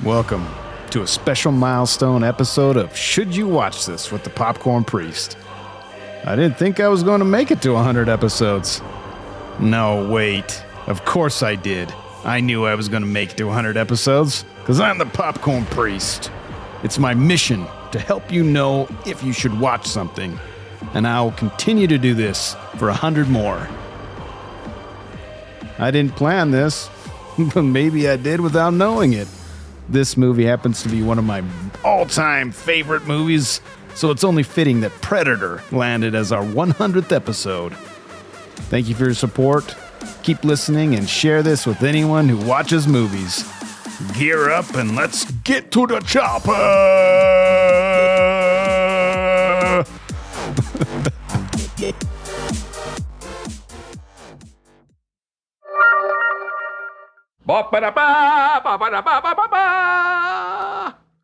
Welcome to a special milestone episode of Should You Watch This with the Popcorn Priest. I didn't think I was going to make it to 100 episodes. No, wait. Of course I did. I knew I was going to make it to 100 episodes because I'm the Popcorn Priest. It's my mission to help you know if you should watch something, and I'll continue to do this for 100 more. I didn't plan this, but maybe I did without knowing it. This movie happens to be one of my all-time favorite movies, so it's only fitting that Predator landed as our 100th episode. Thank you for your support. Keep listening and share this with anyone who watches movies. Gear up and let's get to the chopper!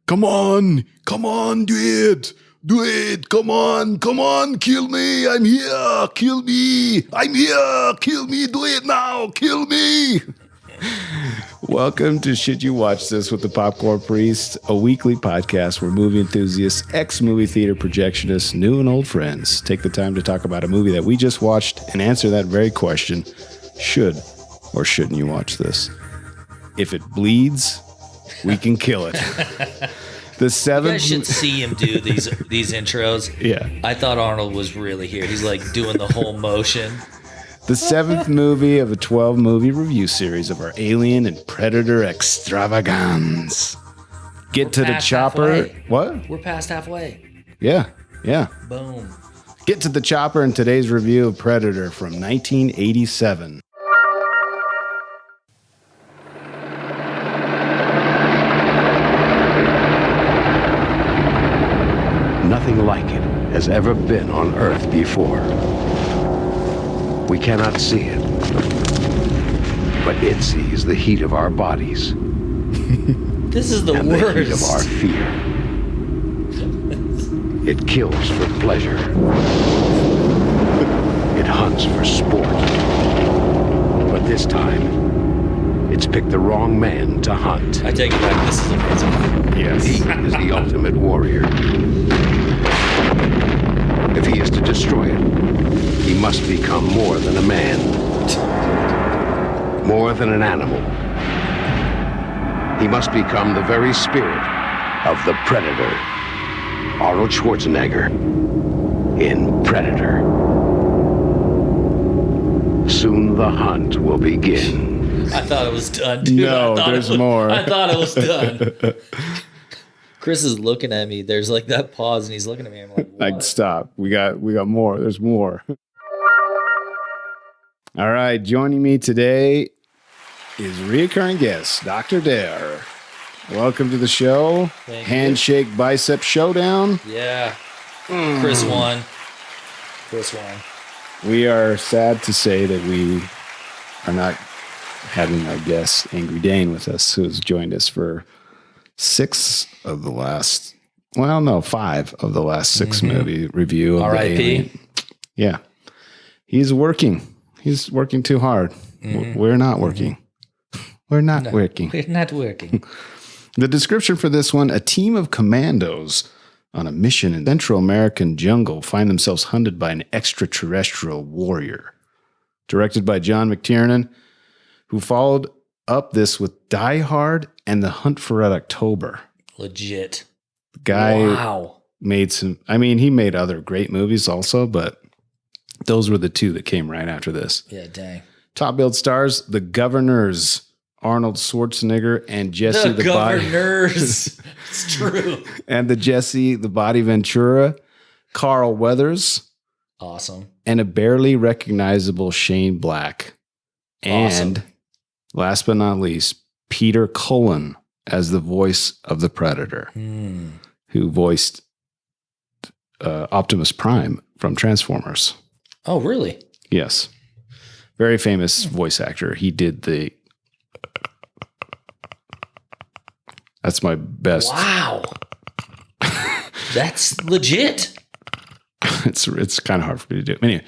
Come on, do it, come on, kill me, I'm here, kill me, do it now, kill me. Welcome to Should You Watch This with the Popcorn Priest, a weekly podcast where movie enthusiasts, ex-movie theater projectionists, new and old friends take the time to talk about a movie that we just watched and answer that very question, should or shouldn't you watch this? If it bleeds, we can kill it. The seventh. You guys should see him do these intros. Yeah. I thought Arnold was really here. He's like doing the whole motion. The seventh movie of a 12-movie review series of our Alien and Predator extravaganza. Get to the chopper. Halfway. What? We're past halfway. Yeah. Boom. Get to the chopper in today's review of Predator from 1987. Nothing like it has ever been on Earth before. We cannot see it, but it sees the heat of our bodies. This is the and worst. The heat of our fear. It kills for pleasure. It hunts for sport. But this time, it's picked the wrong man to hunt. I take it back. This is amazing. Yes. He is the ultimate warrior. If he is to destroy it, he must become more than a man, more than an animal. He must become the very spirit of the Predator. Arnold Schwarzenegger in Predator. Soon the hunt will begin. I thought it was done, dude. No, there's more. I thought it was done. Chris is looking at me. There's like that pause, and he's looking at me. I'm like, what? Like, stop. We got more. There's more. All right. Joining me today is reoccurring guest, Dr. Dare. Welcome to the show. Thank Handshake you. Bicep Showdown. Yeah. Chris won. We are sad to say that we are not having our guest, Angry Dane, with us, who has joined us for 5 of the last 6 movie review of R.I.P. Yeah. He's working too hard. We're not working. We're not working. We're not working. The description for this one: a team of commandos on a mission in Central American jungle find themselves hunted by an extraterrestrial warrior. Directed by John McTiernan, who followed up this with Die Hard and The Hunt for Red October. Legit. The guy Wow. made he made other great movies also, but those were the two that came right after this. Yeah, dang. Top billed stars: The Governors, Arnold Schwarzenegger, and Jesse the Body. Governors. It's true. And the Jesse the Body Ventura, Carl Weathers, Awesome. and a barely recognizable Shane Black. Awesome. And last but not least, Peter Cullen as the voice of the Predator, who voiced Optimus Prime from Transformers. Oh, really? Yes. Very famous voice actor. He did the... That's my best. Wow. That's legit. It's kind of hard for me to do. Anyway,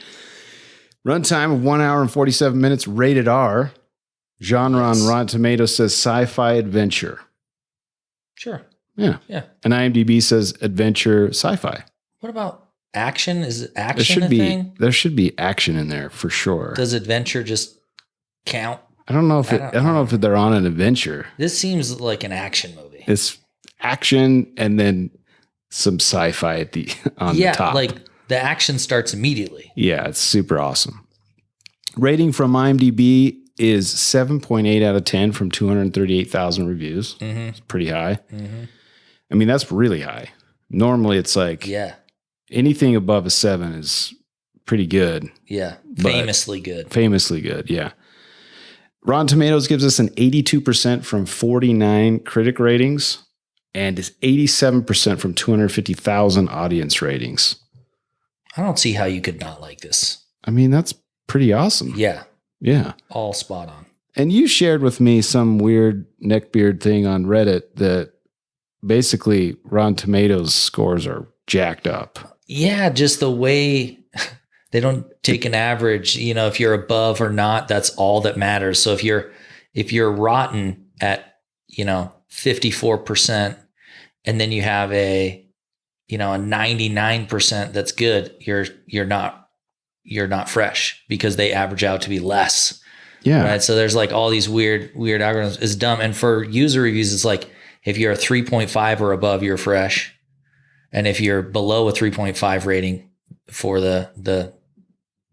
runtime of 1 hour and 47 minutes, rated R. Genre on Rotten Tomatoes says sci-fi adventure. Sure. Yeah. Yeah. And IMDb says adventure sci-fi. What about action? Is There action should a be thing? there should be action in there for sure. Does adventure just count? I don't know if I don't know if they're on an adventure. This seems like an action movie. It's action and then some sci-fi at the on the top. Like the action starts immediately. Yeah, it's super awesome. Rating from IMDb is 7.8 out of 10 from 238,000 reviews. Mm-hmm. It's pretty high. Mm-hmm. I mean, that's really high. Normally, it's like anything above a 7 is pretty good. Yeah, famously good. Famously good, yeah. Rotten Tomatoes gives us an 82% from 49 critic ratings and is 87% from 250,000 audience ratings. I don't see how you could not like this. I mean, that's pretty awesome. Yeah. Yeah. All spot on. And you shared with me some weird neckbeard thing on Reddit that basically Rotten Tomatoes scores are jacked up. Yeah, just the way they don't take an average, you know, if you're above or not, that's all that matters. So if you're rotten at, you know, 54% and then you have a 99% that's good, you're not fresh because they average out to be less. Yeah. Right. So there's like all these weird algorithms. It's dumb. And for user reviews, it's like if you're a 3.5 or above, you're fresh. And if you're below a 3.5 rating for the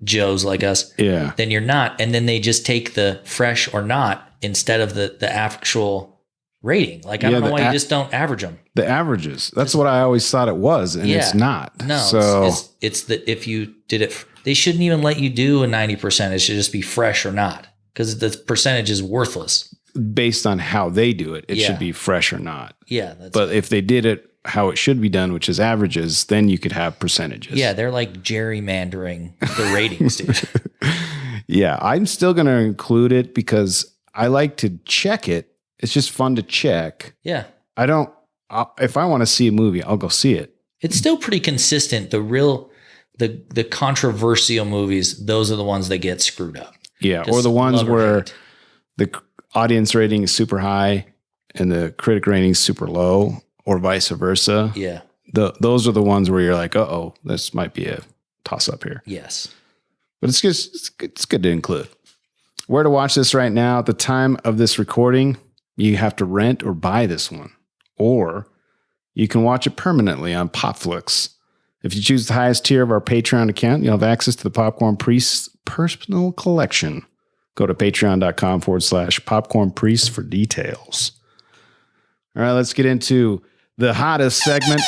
Joes like us, then you're not. And then they just take the fresh or not instead of the actual rating. Like, I don't know why you just don't average them. The averages. That's what I always thought it was. And it's not. No, so it's that if you did it, they shouldn't even let you do a 90%. It should just be fresh or not, because the percentage is worthless. Based on how they do it, it should be fresh or not. Yeah. But if they did it how it should be done, which is averages, then you could have percentages. Yeah, they're like gerrymandering the ratings, dude. Yeah, I'm still going to include it because I like to check it. It's just fun to check. Yeah. If I want to see a movie, I'll go see it. It's still pretty consistent. The controversial movies, those are the ones that get screwed up. Yeah, or the ones where the audience rating is super high and the critic rating is super low, or vice versa. Yeah. Those are the ones where you're like, uh-oh, this might be a toss-up here. Yes. But it's good to include. Where to watch this right now? At the time of this recording, you have to rent or buy this one. Or you can watch it permanently on Popflix. If you choose the highest tier of our Patreon account, you'll have access to the Popcorn Priest's personal collection. Go to patreon.com/Popcorn Priest for details. All right, let's get into the hottest segment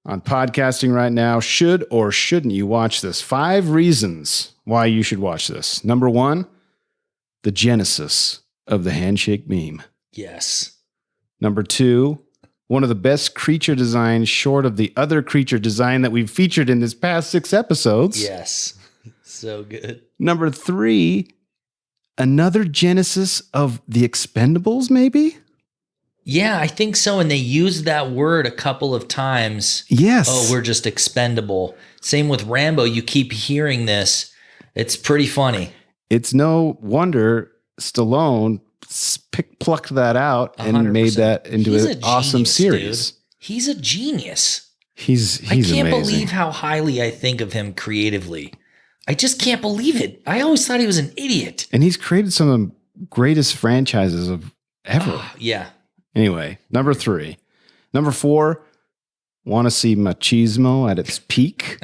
on podcasting right now. Should or shouldn't you watch this? 5 reasons why you should watch this. Number 1, the genesis of the handshake meme. Yes. Number 2, one of the best creature designs short of the other creature design that we've featured in this past 6 episodes. Yes. So good. Number 3, another genesis of the Expendables, maybe? Yeah, I think so. And they used that word a couple of times. Yes. Oh, we're just expendable. Same with Rambo. You keep hearing this. It's pretty funny. It's no wonder Stallone plucked that out and 100%. made that into an awesome series. Dude. He's a genius. He's I can't amazing. believe how highly I think of him creatively. I just can't believe it. I always thought he was an idiot. And he's created some of the greatest franchises of ever. Yeah. Anyway, number 3. Number 4, want to see machismo at its peak?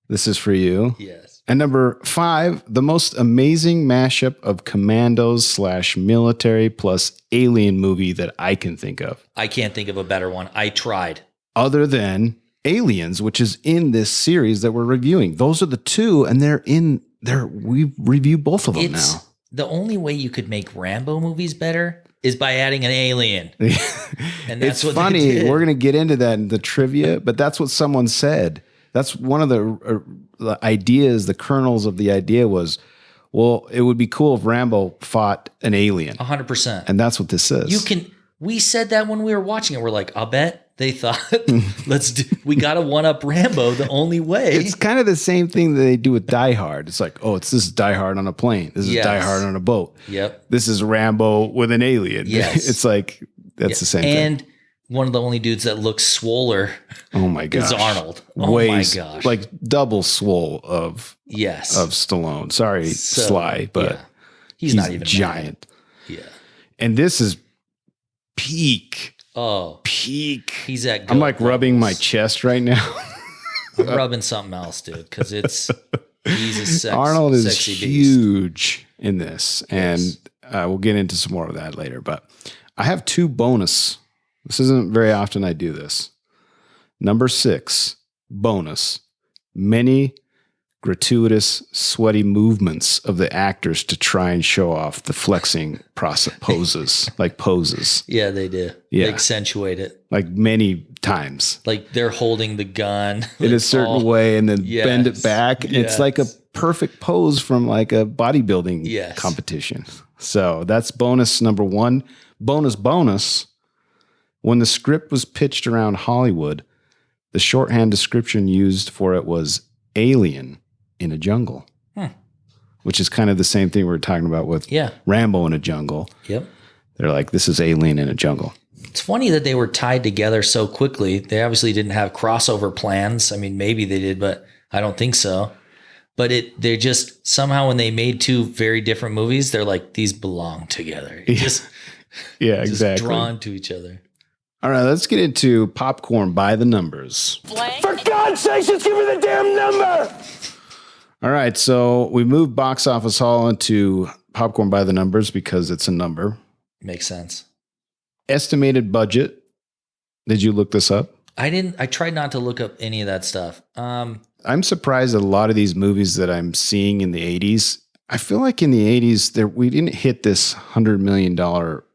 This is for you. Yes. And number 5, the most amazing mashup of commandos/military plus alien movie that I can think of. I can't think of a better one. I tried. Other than Aliens, which is in this series that we're reviewing. Those are the 2, and they're in there. We review both of them now. The only way you could make Rambo movies better is by adding an alien. And that's it's funny. We're going to get into that in the trivia, but that's what someone said. That's one of the ideas, the kernels of the idea was, well, it would be cool if Rambo fought an alien. 100%. And that's what this is. We said that when we were watching it. We're like, I'll bet they thought, we got to one up Rambo the only way. It's kind of the same thing that they do with Die Hard. It's like, this is Die Hard on a plane. This is Die Hard on a boat. Yep. This is Rambo with an alien. Yes. It's like That's the same thing. And one of the only dudes that looks swoller Oh my gosh. is Arnold. Oh Weighs my gosh. like double swole of Stallone. Sorry, Sly, but he's not even giant. Mad. Yeah. And this is peak. Oh. Peak. He's at I'm like rubbing my chest right now. I'm rubbing something else, dude, because he's a Arnold is sexy huge in this, and we'll get into some more of that later. But I have 2 bonus. This isn't very often I do this. Number 6, bonus. Many gratuitous, sweaty movements of the actors to try and show off the flexing poses. Yeah, they do. Yeah. They accentuate it. Like many times. Like they're holding the gun in a certain way and then bend it back. Yes. It's like a perfect pose from like a bodybuilding competition. So that's bonus number 1. Bonus. When the script was pitched around Hollywood, the shorthand description used for it was alien in a jungle, which is kind of the same thing we were talking about with Rambo in a jungle. Yep. They're like, this is alien in a jungle. It's funny that they were tied together so quickly. They obviously didn't have crossover plans. I mean, maybe they did, but I don't think so. But they just somehow when they made 2 very different movies, they're like, these belong together. Exactly. Drawn to each other. All right, let's get into Popcorn by the Numbers. For God's sake, just give me the damn number! All right, so we moved Box Office Hall into Popcorn by the Numbers because it's a number. Makes sense. Estimated budget. Did you look this up? I didn't. I tried not to look up any of that stuff. I'm surprised at a lot of these movies that I'm seeing in the 80s. I feel like in the 80s, we didn't hit this $100 million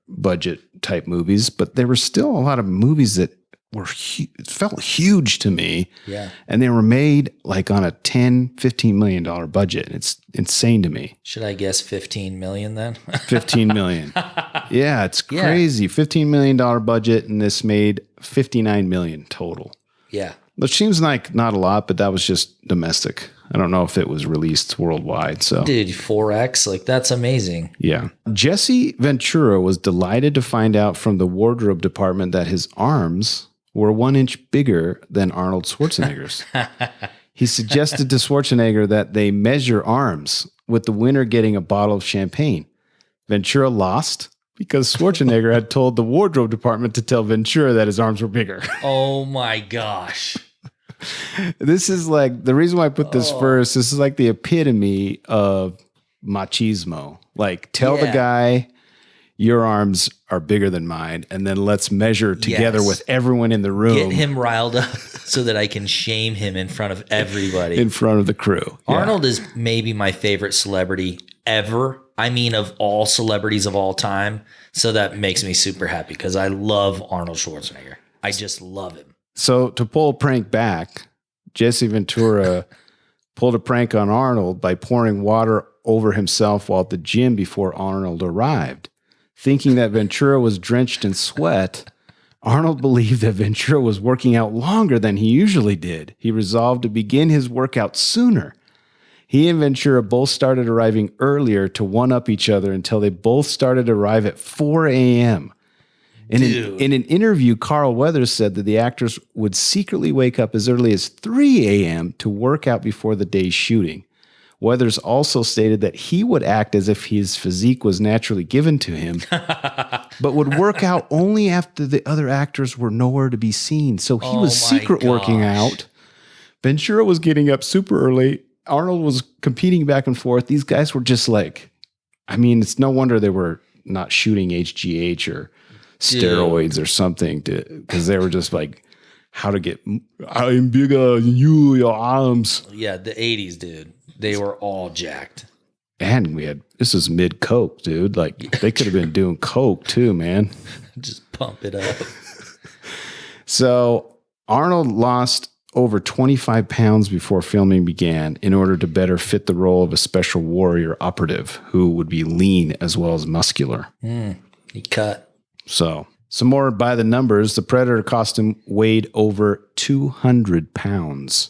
budget type movies, but there were still a lot of movies that were felt huge to me. Yeah. And they were made like on a $10-15 million budget. It's insane to me. Should I guess 15 million then? 15 million. Yeah, it's crazy. $15 million budget, and this made 59 million total. Yeah. Which seems like not a lot, but that was just domestic. I don't know if it was released worldwide. So, dude, 4X, like that's amazing. Yeah. Jesse Ventura was delighted to find out from the wardrobe department that his arms were 1 inch bigger than Arnold Schwarzenegger's. He suggested to Schwarzenegger that they measure arms, with the winner getting a bottle of champagne. Ventura lost because Schwarzenegger had told the wardrobe department to tell Ventura that his arms were bigger. Oh my gosh. This is like the reason why I put this first. This is like the epitome of machismo. Like, tell the guy your arms are bigger than mine, and then let's measure together with everyone in the room. Get him riled up so that I can shame him in front of everybody. In front of the crew. Arnold is maybe my favorite celebrity ever. I mean, of all celebrities of all time. So that makes me super happy because I love Arnold Schwarzenegger. I just love him. So to pull a prank back, Jesse Ventura pulled a prank on Arnold by pouring water over himself while at the gym before Arnold arrived. Thinking that Ventura was drenched in sweat, Arnold believed that Ventura was working out longer than he usually did. He resolved to begin his workout sooner. He and Ventura both started arriving earlier to one-up each other until they both started to arrive at 4 a.m. In an interview, Carl Weathers said that the actors would secretly wake up as early as 3 a.m. to work out before the day's shooting. Weathers also stated that he would act as if his physique was naturally given to him, but would work out only after the other actors were nowhere to be seen. So he was secret working out. Ventura was getting up super early. Arnold was competing back and forth. These guys were just like, I mean, it's no wonder they were not shooting HGH or steroids or something, because they were just like, how to get, I'm bigger than you, your arms. Yeah, the 80s, dude. They were all jacked. And this is mid coke, dude. Like they could have been doing coke too, man. Just pump it up. So Arnold lost over 25 pounds before filming began in order to better fit the role of a special warrior operative who would be lean as well as muscular. He cut. So some more by the numbers. The Predator costume weighed over 200 pounds.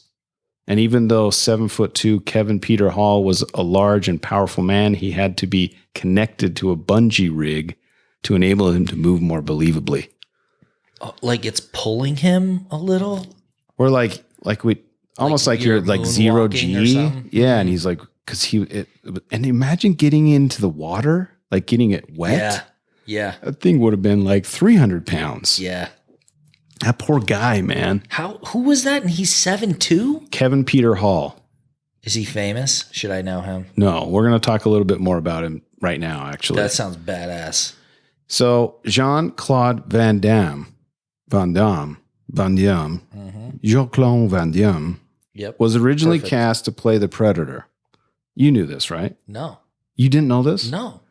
And even though 7'2" Kevin Peter Hall was a large and powerful man, he had to be connected to a bungee rig to enable him to move more believably. Like it's pulling him a little? Or like almost like you're like zero G. Yeah. And he's like, and imagine getting into the water, like getting it wet. Yeah. That thing would have been like 300 pounds. Yeah. That poor guy, man. Who was that? And he's 7'2"? Kevin Peter Hall. Is he famous? Should I know him? No, we're going to talk a little bit more about him right now, actually. That sounds badass. So Jean-Claude Van Damme, Jean-Claude Van Damme was originally cast to play the Predator. You knew this, right? No. You didn't know this? No.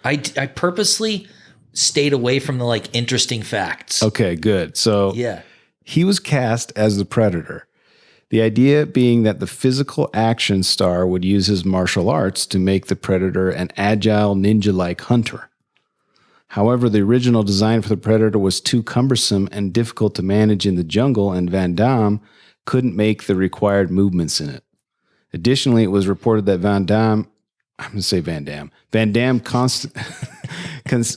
I purposely stayed away from the like interesting facts. Okay, good. So he was cast as the Predator. The idea being that the physical action star would use his martial arts to make the Predator an agile ninja-like hunter. However, the original design for the Predator was too cumbersome and difficult to manage in the jungle, and Van Damme couldn't make the required movements in it. Additionally, it was reported that Van Damme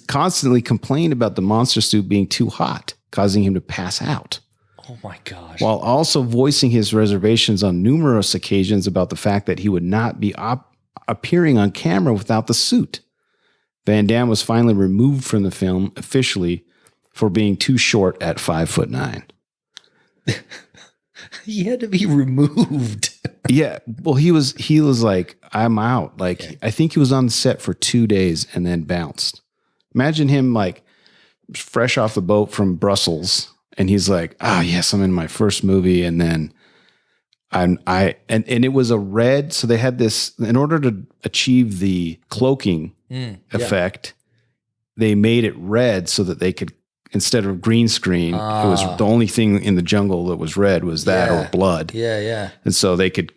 constantly complained about the monster suit being too hot, causing him to pass out. Oh my gosh. While also voicing his reservations on numerous occasions about the fact that he would not be appearing on camera without the suit. Van Damme was finally removed from the film officially for being too short at 5'9". He had to be removed. Yeah. Well, he was like, I'm out. Like, I think he was on the set for 2 days and then bounced. Imagine him like fresh off the boat from Brussels. And he's like, yes, I'm in my first movie. And then and it was a red. So they had this, in order to achieve the cloaking effect, they made it red so that they could, instead of green screen, it was the only thing in the jungle that was red was that or blood. Yeah. And so they could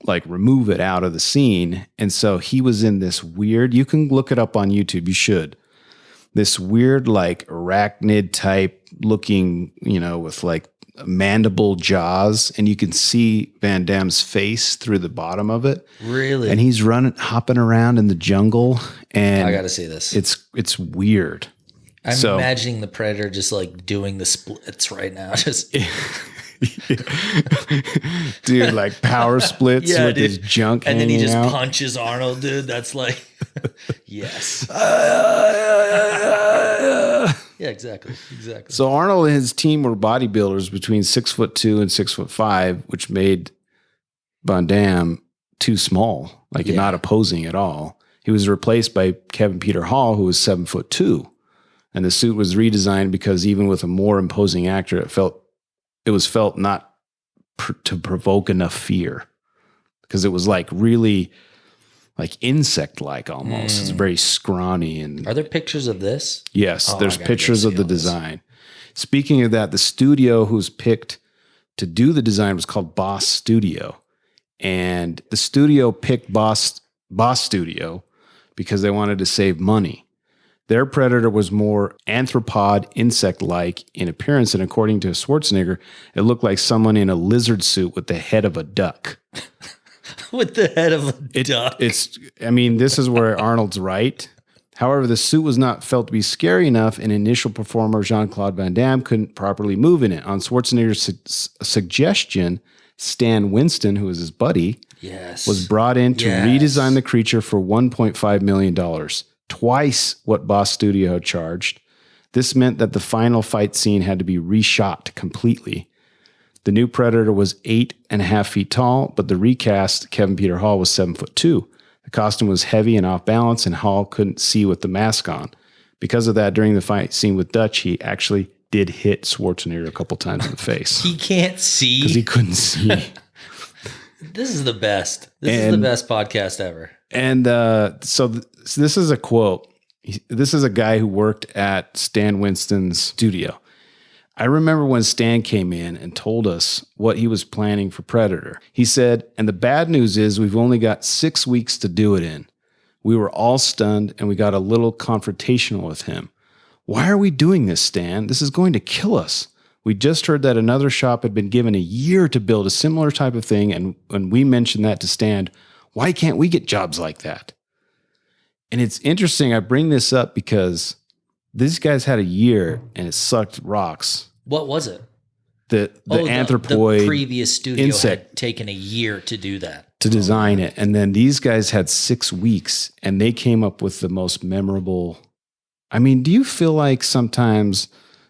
like remove it out of the scene. And so he was in this weird, you can look it up on YouTube, you should. This weird like arachnid type looking, with like mandible jaws, and you can see Van Damme's face through the bottom of it. Really? And he's hopping around in the jungle, and I got to see this. It's weird. I'm imagining the Predator just like doing the splits right now. Just dude, like power splits with his junk, and then he just out. punches Arnold, dude. That's like, yes. Yeah, exactly. So Arnold and his team were bodybuilders between 6'2" and 6'5", which made Van Damme too small, like not opposing at all. He was replaced by Kevin Peter Hall, who was 7'2", and the suit was redesigned because even with a more imposing actor, it was felt not to provoke enough fear, because it was like really like insect-like almost. It's very scrawny. And are there pictures of this? Yes, there's pictures of the design. Speaking of that, the studio who's picked to do the design was called Boss Studio, and the studio picked Boss Studio because they wanted to save money. Their Predator was more arthropod, insect-like in appearance, and according to Schwarzenegger, it looked like someone in a lizard suit with the head of a duck. With the head of a duck. This is where Arnold's right. However, the suit was not felt to be scary enough, and initial performer Jean-Claude Van Damme couldn't properly move in it. On Schwarzenegger's suggestion, Stan Winston, who was his buddy, was brought in to redesign the creature for $1.5 million. Twice what Boss Studio had charged. This meant that the final fight scene had to be reshot completely. The new Predator was 8.5 feet tall, but the recast Kevin Peter Hall was 7'2". The costume was heavy and off balance, and Hall couldn't see with the mask on. Because of that, during the fight scene with Dutch, he actually did hit Schwarzenegger a couple times in the face. He can't see? Because he couldn't see. This is the best. This is the best podcast ever. And so this is a quote. This is a guy who worked at Stan Winston's studio. I remember when Stan came in and told us what he was planning for Predator. He said, and the bad news is we've only got 6 weeks to do it in. We were all stunned and we got a little confrontational with him. Why are we doing this, Stan? This is going to kill us. We just heard that another shop had been given a year to build a similar type of thing, and when we mentioned that to Stan, why can't we get jobs like that? And it's interesting, I bring this up because These guys had a year and it sucked rocks. What was it? The anthropoid the previous studio insect had taken a year to do that. to design it. And then these guys had 6 weeks and they came up with the most memorable. I mean, do you feel like sometimes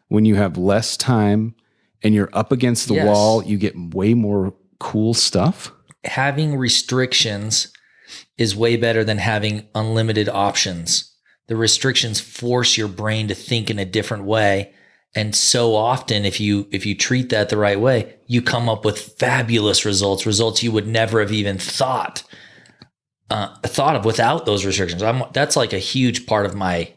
when you have less time and you're up against the wall, you get way more cool stuff? Having restrictions is way better than having unlimited options. The restrictions force your brain to think in a different way. And so often, if you treat that the right way, you come up with fabulous results you would never have even thought of without those restrictions. That's like a huge part of my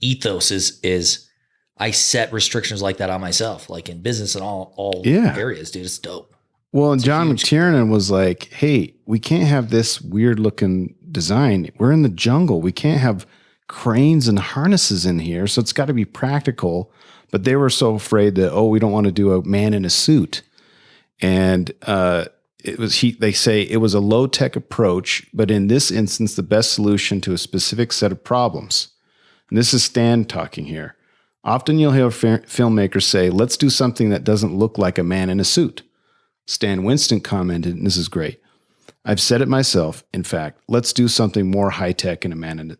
ethos is I set restrictions like that on myself, like in business and all areas, dude. It's dope. Well, and John McTiernan was like, hey, we can't have this weird looking design. We're in the jungle. We can't have cranes and harnesses in here. So it's got to be practical. But they were so afraid that, we don't want to do a man in a suit. And they say it was a low tech approach, but in this instance, the best solution to a specific set of problems. And this is Stan talking here. Often you'll hear filmmakers say, let's do something that doesn't look like a man in a suit. Stan Winston commented, and this is great. I've said it myself. In fact, let's do something more high tech and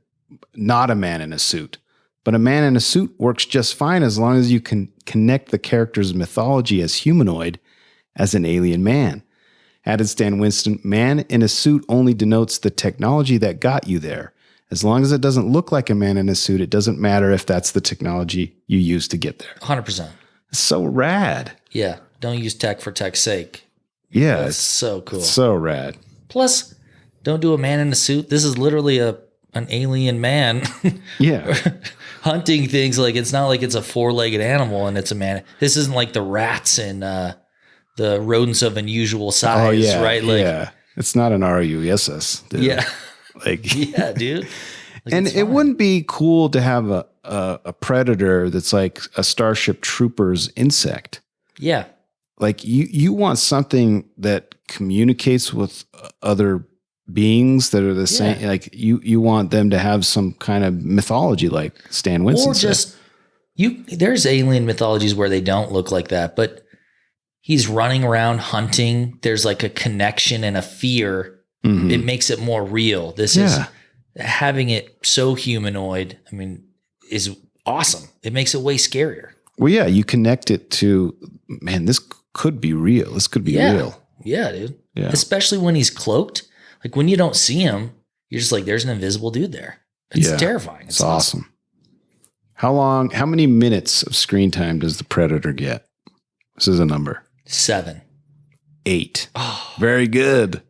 not a man in a suit. But a man in a suit works just fine as long as you can connect the character's mythology as humanoid as an alien man. Added Stan Winston, man in a suit only denotes the technology that got you there. As long as it doesn't look like a man in a suit, it doesn't matter if that's the technology you use to get there. 100%. It's so rad. Yeah. Don't use tech for tech's sake. Yeah. That's so cool. So rad. Plus, don't do a man in a suit. This is literally an alien man. Yeah. Hunting things. Like, it's not like it's a 4-legged animal and it's a man. This isn't like the rats and the rodents of unusual size, right? Like, yeah. It's not an RUSS. Dude. Yeah. Like, yeah, dude. Like, and it wouldn't be cool to have a predator that's like a Starship Troopers insect. Yeah. Like you want something that communicates with other beings that are the same. Like you want them to have some kind of mythology, like Stan Winston said. There's alien mythologies where they don't look like that, but he's running around hunting. There's like a connection and a fear. Mm-hmm. It makes it more real. This is having it so humanoid. I mean, is awesome. It makes it way scarier. Well, yeah, you connect it to, man, this could be real. This could be real. Yeah, dude. Yeah. Especially when he's cloaked. Like when you don't see him, you're just like, there's an invisible dude there. It's terrifying. It's awesome. How many minutes of screen time does the Predator get? This is a number. 7. 8. Oh, very good.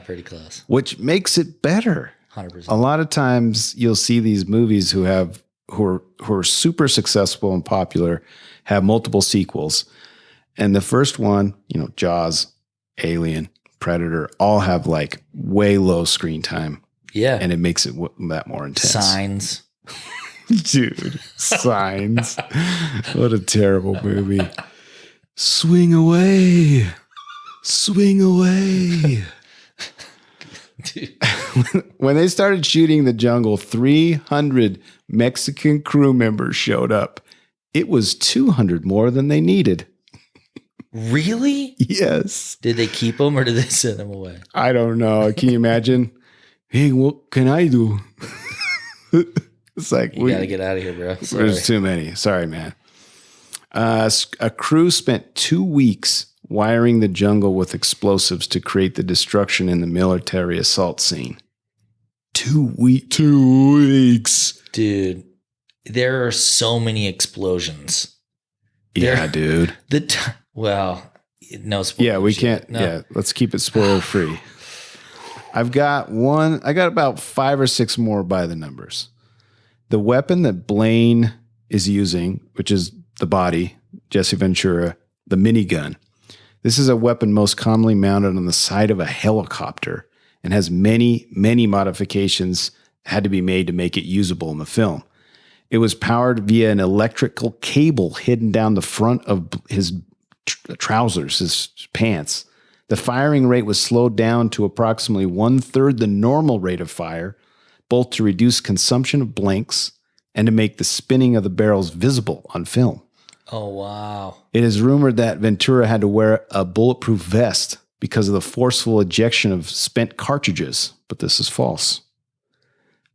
Pretty close. Which makes it better. 100%. A lot of times you'll see these movies who are super successful and popular, have multiple sequels. And the first one, Jaws, Alien, Predator, all have like way low screen time. Yeah. And it makes it that more intense. Signs. Dude, Signs. What a terrible movie. Swing away. Swing away. Dude. When they started shooting the jungle, 300 Mexican crew members showed up. It was 200 more than they needed. Really? Yes. Did they keep them or did they send them away? I don't know. Can you imagine? Hey, what can I do? It's like, you got to get out of here, bro. Sorry. There's too many. Sorry, man. A crew spent 2 weeks wiring the jungle with explosives to create the destruction in the military assault scene. 2 weeks. Dude, there are so many explosions. Dude. Well, no spoilers. Yeah, we can't. No. Yeah, let's keep it spoiler free. I got about 5 or 6 more by the numbers. The weapon that Blaine is using, which is the body, Jesse Ventura, the minigun. This is a weapon most commonly mounted on the side of a helicopter and has many, many modifications had to be made to make it usable in the film. It was powered via an electrical cable hidden down the front of his trousers, his pants. The firing rate was slowed down to approximately 1/3 the normal rate of fire, both to reduce consumption of blanks and to make the spinning of the barrels visible on film. Oh, wow. It is rumored that Ventura had to wear a bulletproof vest because of the forceful ejection of spent cartridges, but this is false.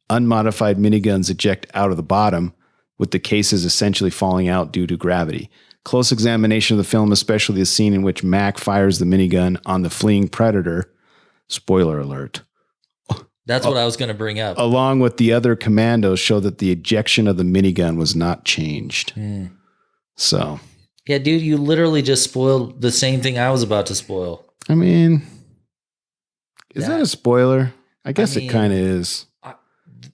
Unmodified miniguns eject out of the bottom, with the cases essentially falling out due to gravity. Close examination of the film, especially the scene in which Mac fires the minigun on the fleeing predator, spoiler alert, That's what I was going to bring up. along with the other commandos, show that the ejection of the minigun was not changed. So, Yeah, dude, you literally just spoiled the same thing I was about to spoil. I mean, is that a spoiler? I guess mean, it kind of is.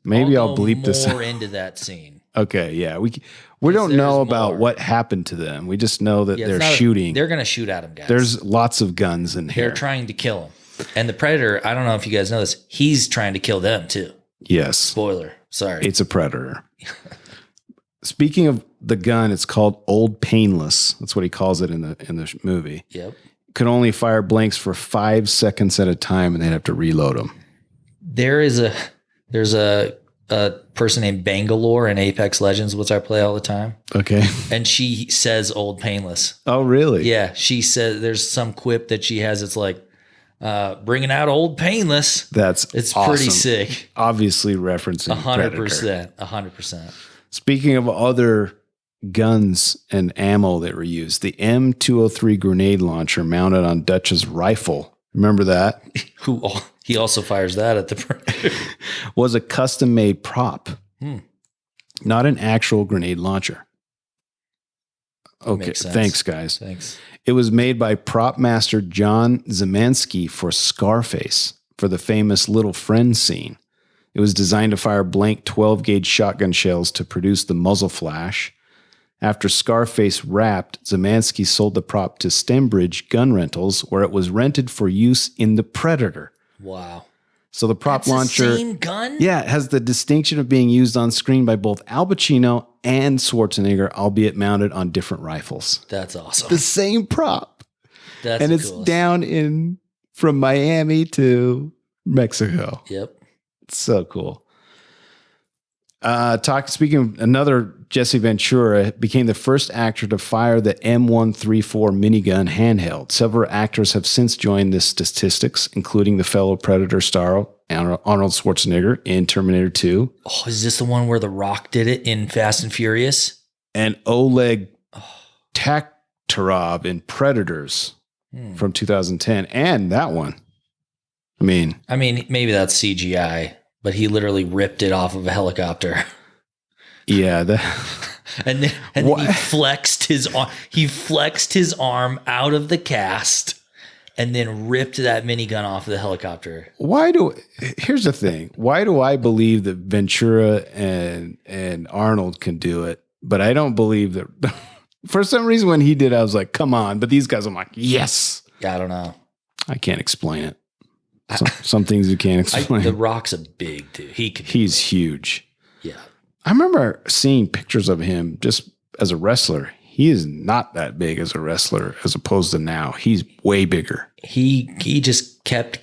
Maybe I'll go bleep this. more into that scene. Okay, yeah, we don't there's know about more. what happened to them. We just know that Yeah, they're it's not- shooting. They're going to shoot at him, guys. There's lots of guns in here. They're trying to kill him. And the predator, I don't know if you guys know this, he's trying to kill them too. Yes, Spoiler. Sorry. it's a predator. Speaking of the gun, it's called Old Painless. That's what he calls it in the movie. Yep. Could only fire blanks for 5 seconds at a time, and they'd have to reload them. There's a person named Bangalore in Apex Legends, which I play all the time. Okay. And she says Old Painless. Oh, really? Yeah. She says there's some quip that she has. It's like, bringing out Old Painless. It's awesome. pretty sick. Obviously referencing Predator. 100%. Speaking of other guns and ammo that were used, the M203 grenade launcher mounted on Dutch's rifle. Remember that? He also fires that at the predator. Was a custom-made prop, not an actual grenade launcher. Okay, Makes sense. thanks, guys. Thanks. It was made by prop master John Zemanski for Scarface for the famous Little Friend scene. It was designed to fire blank 12-gauge shotgun shells to produce the muzzle flash. After Scarface wrapped, Zemanski sold the prop to Stembridge Gun Rentals, where it was rented for use in The Predator. Wow. So the prop That's launcher, the same gun? yeah, it has the distinction of being used on screen by both Al Pacino and Schwarzenegger, albeit mounted on different rifles. That's awesome. The same prop. That's And it's coolest. down from Miami to Mexico. Yep. It's so cool. Speaking of another, Jesse Ventura became the first actor to fire the M134 minigun handheld. Several actors have since joined this statistics, including the fellow Predator star Arnold Schwarzenegger in Terminator 2, Oh, is this the one where The Rock did it in Fast and Furious? and Oleg Taktarov in Predators from 2010, and that one. I mean, Maybe that's CGI, but he literally ripped it off of a helicopter. yeah, And then he flexed his arm. He flexed his arm out of the cast and then ripped that minigun off of the helicopter. Here's the thing. Why do I believe that Ventura and Arnold can do it, but I don't believe that for some reason when he did, I was like, come on. But these guys, I'm like, yes. Yeah, I don't know. I can't explain it. Some things you can't explain. The Rock's a big dude. He's huge. Yeah. I remember seeing pictures of him just as a wrestler. He is not that big as a wrestler as opposed to now. He's way bigger. He just keeps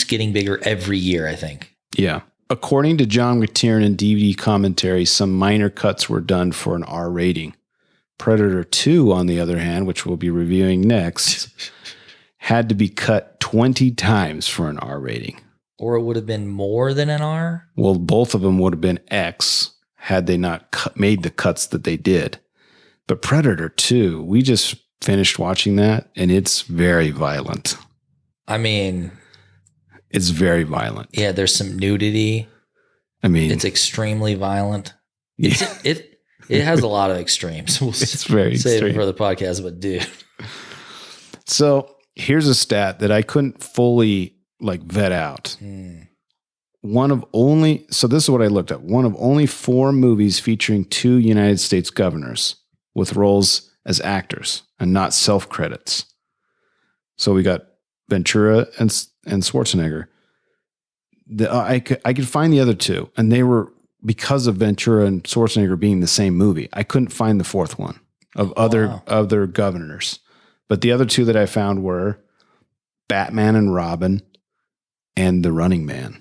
getting bigger every year, I think. Yeah. According to John McTiernan in DVD commentary, some minor cuts were done for an R rating. Predator 2, on the other hand, which we'll be reviewing next, had to be cut 20 times for an R rating. Or it would have been more than an R? Well, both of them would have been X had they not made the cuts that they did. But Predator 2, we just finished watching that, and it's very violent. It's very violent. Yeah, there's some nudity. It's extremely violent. It has a lot of extremes. It's very save extreme it for the podcast, but dude. So here's a stat that I couldn't fully vet out. So this is what I looked at. One of only 4 movies featuring 2 United States governors with roles as actors and not self-credits. So we got Ventura and Schwarzenegger. I could find the other 2, and they were because of Ventura and Schwarzenegger being the same movie. I couldn't find the 4th one of other governors. But the other 2 that I found were Batman and Robin and The Running Man,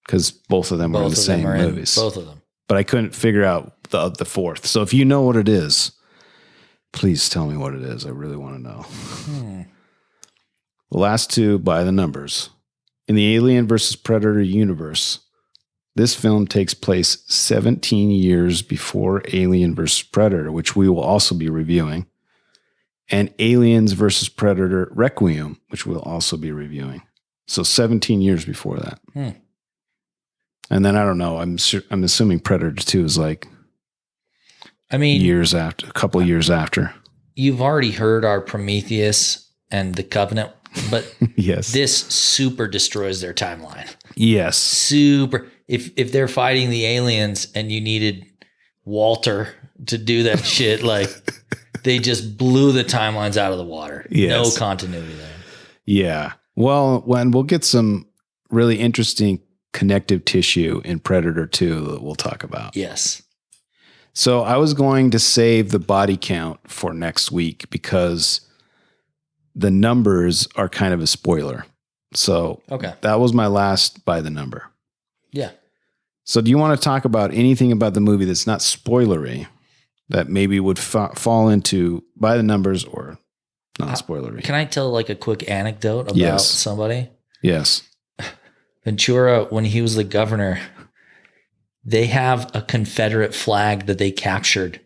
because both of them are in the same movies. Both of them. but I couldn't figure out the fourth. So if you know what it is, please tell me what it is. I really want to know. The last two by the numbers. In the Alien versus Predator universe, this film takes place 17 years before Alien versus Predator, which we will also be reviewing, and Aliens versus Predator Requiem, which we'll also be reviewing. So 17 years before that. And then I don't know. I'm assuming Predator 2 is like, years after, a couple years after. You've already heard our Prometheus and the Covenant, but yes, this super destroys their timeline. Yes, super. If they're fighting the aliens and you needed Walter to do that shit, like they just blew the timelines out of the water. Yes. No continuity there. Yeah. Well, when we'll get some really interesting connective tissue in Predator 2 that we'll talk about. Yes. So I was going to save the body count for next week because the numbers are kind of a spoiler. So that was my last by the number. Yeah. So do you want to talk about anything about the movie that's not spoilery that maybe would fall into by the numbers or not spoilery? Can I tell like a quick anecdote about somebody? Yes. Ventura, when he was the governor, they have a Confederate flag that they captured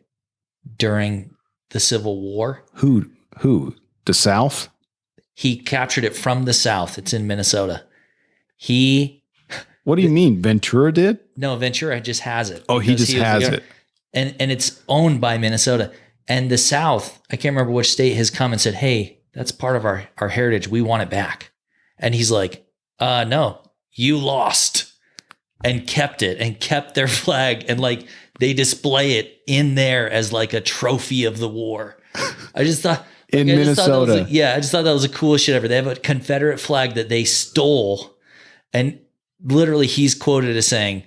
during the Civil War. Who? The South? He captured it from the South. It's in Minnesota. What do you mean? Ventura did? No, Ventura just has it. Oh, he just has it. And it's owned by Minnesota. And the South, I can't remember which state, has come and said, hey, that's part of our heritage. We want it back. And he's like, no, you lost. And kept it and kept their flag. And like they display it in there as like a trophy of the war. I just thought... in Minnesota. I just thought that was the coolest shit ever. They have a Confederate flag that they stole. And literally he's quoted as saying,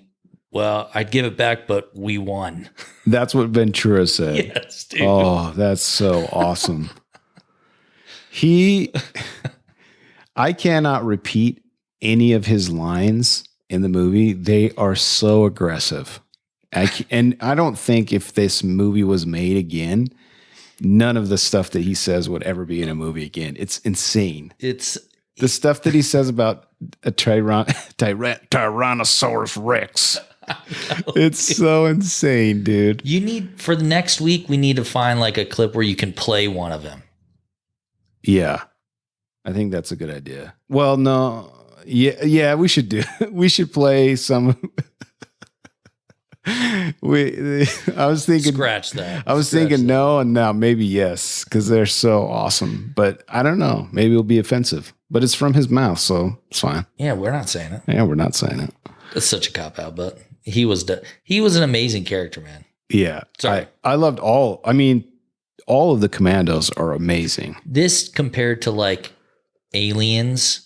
well, I'd give it back, but we won. That's what Ventura said. Yes, dude. Oh, that's so awesome. I cannot repeat any of his lines in the movie. They are so aggressive. And I don't think if this movie was made again, none of the stuff that he says would ever be in a movie again. It's insane. It's the stuff that he says about a Tyrannosaurus Rex. It's so insane, dude. For the next week, we need to find like a clip where you can play one of them. Yeah. I think that's a good idea. Well, no. Yeah, we should play some. I was thinking scratch that. I was thinking no, and now maybe yes, because they're so awesome. But I don't know. Maybe it'll be offensive. But it's from his mouth, so it's fine. Yeah, we're not saying it. Yeah, we're not saying it. That's such a cop out, but he was an amazing character, man. Yeah. Sorry. I loved all of the commandos are amazing. This compared to like Aliens,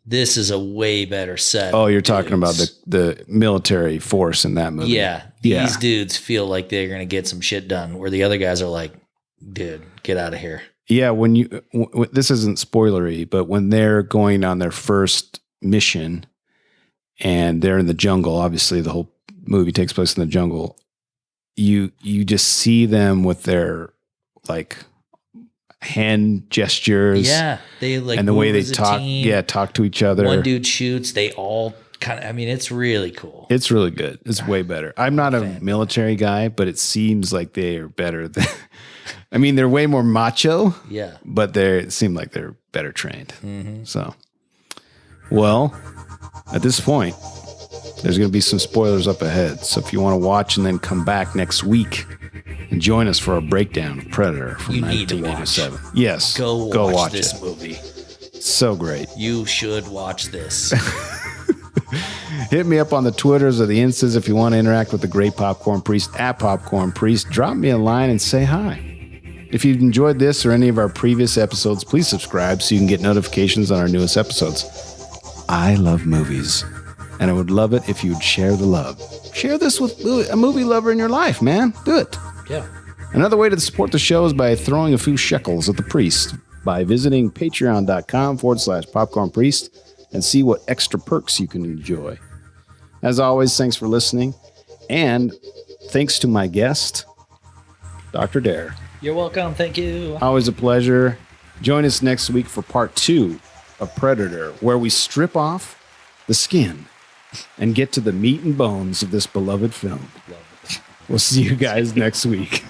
this is a way better set. Oh, you're talking about the military force in that movie. Yeah. These dudes feel like they're going to get some shit done where the other guys are like, dude, get out of here. Yeah. This isn't spoilery, but when they're going on their first mission and they're in the jungle, obviously the whole movie takes place in the jungle. You just see them with their like hand gestures. Yeah. They like, and the way they talk. Yeah. Talk to each other. One dude shoots. They all it's really cool. It's really good. It's way better. I'm not a military guy, but it seems like they are better than, they're way more macho. Yeah. But it seem like they're better trained. Mm-hmm. So, well, at this point, there's going to be some spoilers up ahead. So if you want to watch and then come back next week and join us for a breakdown of Predator from 1987. Yes. Go watch this movie. So great. You should watch this. Hit me up on the Twitters or the Instas if you want to interact with the great Popcorn Priest at Popcorn Priest. Drop me a line and say hi. If you've enjoyed this or any of our previous episodes, please subscribe so you can get notifications on our newest episodes. I love movies, and I would love it if you'd share the love. Share this with a movie lover in your life, man. Do it. Yeah. Another way to support the show is by throwing a few shekels at the priest by visiting patreon.com/Popcorn Priest and see what extra perks you can enjoy. As always, thanks for listening. And thanks to my guest, Dr. Dare. You're welcome. Thank you. Always a pleasure. Join us next week for part 2 of Predator, where we strip off the skin and get to the meat and bones of this beloved film. We'll see you guys next week.